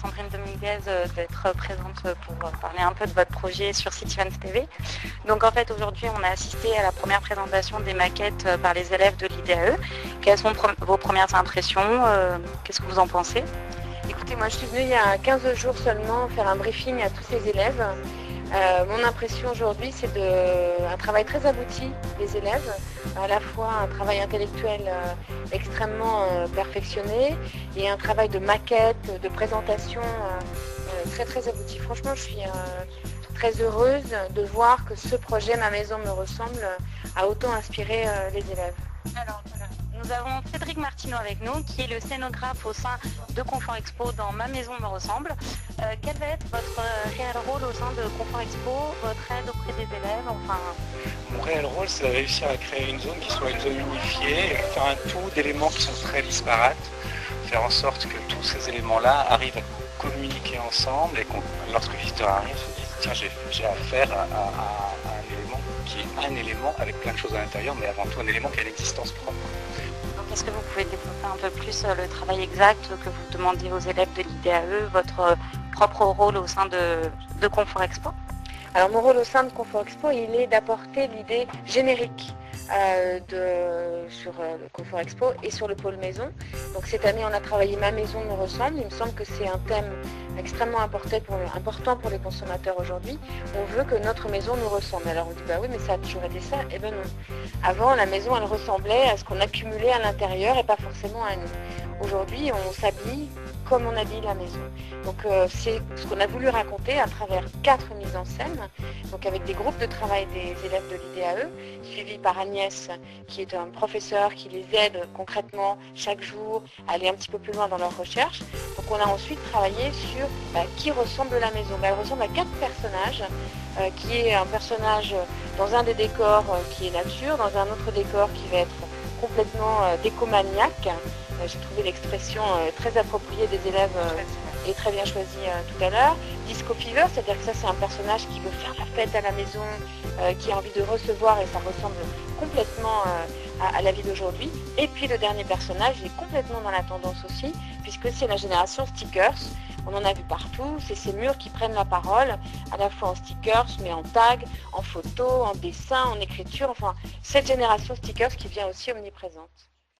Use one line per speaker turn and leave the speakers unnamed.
Sandrine Dominguez d'être présente pour parler un peu de votre projet sur City Events TV. Donc en fait aujourd'hui on a assisté à la première présentation des maquettes par les élèves de l'IDAE. Quelles sont vos premières impressions? Qu'est-ce que vous en pensez?
Écoutez, moi je suis venue il y a 15 jours seulement faire un briefing à tous les élèves. Mon impression aujourd'hui, c'est un travail très abouti des élèves, à la fois un travail intellectuel extrêmement perfectionné et un travail de maquette, de présentation très très abouti. Franchement, je suis très heureuse de voir que ce projet Ma Maison me ressemble a autant inspiré les élèves.
Alors, voilà. Nous avons Cédric Martineau avec nous, qui est le scénographe au sein de Confort Expo dans Ma Maison me ressemble. Quel va être votre réel rôle au sein de Confort Expo, votre aide auprès des élèves, enfin...
Mon réel rôle, c'est de réussir à créer une zone qui soit une zone unifiée, faire un tout d'éléments qui sont très disparates, faire en sorte que tous ces éléments-là arrivent à communiquer ensemble et que lorsque le visiteur arrive, se dise tiens, j'ai affaire à un élément qui est un élément avec plein de choses à l'intérieur, mais avant tout un élément qui a une existence propre.
Donc est-ce que vous pouvez développer un peu plus le travail exact que vous demandez aux élèves de l'IDAE, votre propre rôle au sein de Confort Expo?
Alors mon rôle au sein de Confort Expo, il est d'apporter l'idée générique sur le Confort Expo et sur le pôle maison. Donc cette année on a travaillé Ma Maison me ressemble. Il me semble que c'est un thème extrêmement important pour les consommateurs aujourd'hui. On veut que notre maison nous ressemble. Alors on dit bah oui mais ça a toujours été ça. Eh ben non. Avant la maison elle ressemblait à ce qu'on accumulait à l'intérieur et pas forcément à nous. Aujourd'hui on s'habille comme on habille la maison. Donc c'est ce qu'on a voulu raconter à travers 4 mises en scène, donc avec des groupes de travail des élèves de l'IDAE, suivis par Agnès, qui est un professeur qui les aide concrètement chaque jour à aller un petit peu plus loin dans leur recherche. Donc on a ensuite travaillé sur qui ressemble la maison. Elle ressemble à 4 personnages, qui est un personnage dans un des décors qui est nature, dans un autre décor qui va être complètement décomaniaque. J'ai trouvé l'expression très appropriée des élèves et très bien choisie tout à l'heure. Disco Fever, c'est-à-dire que ça c'est un personnage qui veut faire la fête à la maison, qui a envie de recevoir et ça ressemble complètement à la vie d'aujourd'hui. Et puis le dernier personnage est complètement dans la tendance aussi, puisque c'est la génération stickers. On en a vu partout, c'est ces murs qui prennent la parole, à la fois en stickers, mais en tag, en photo, en dessin, en écriture, enfin cette génération stickers qui vient aussi omniprésente.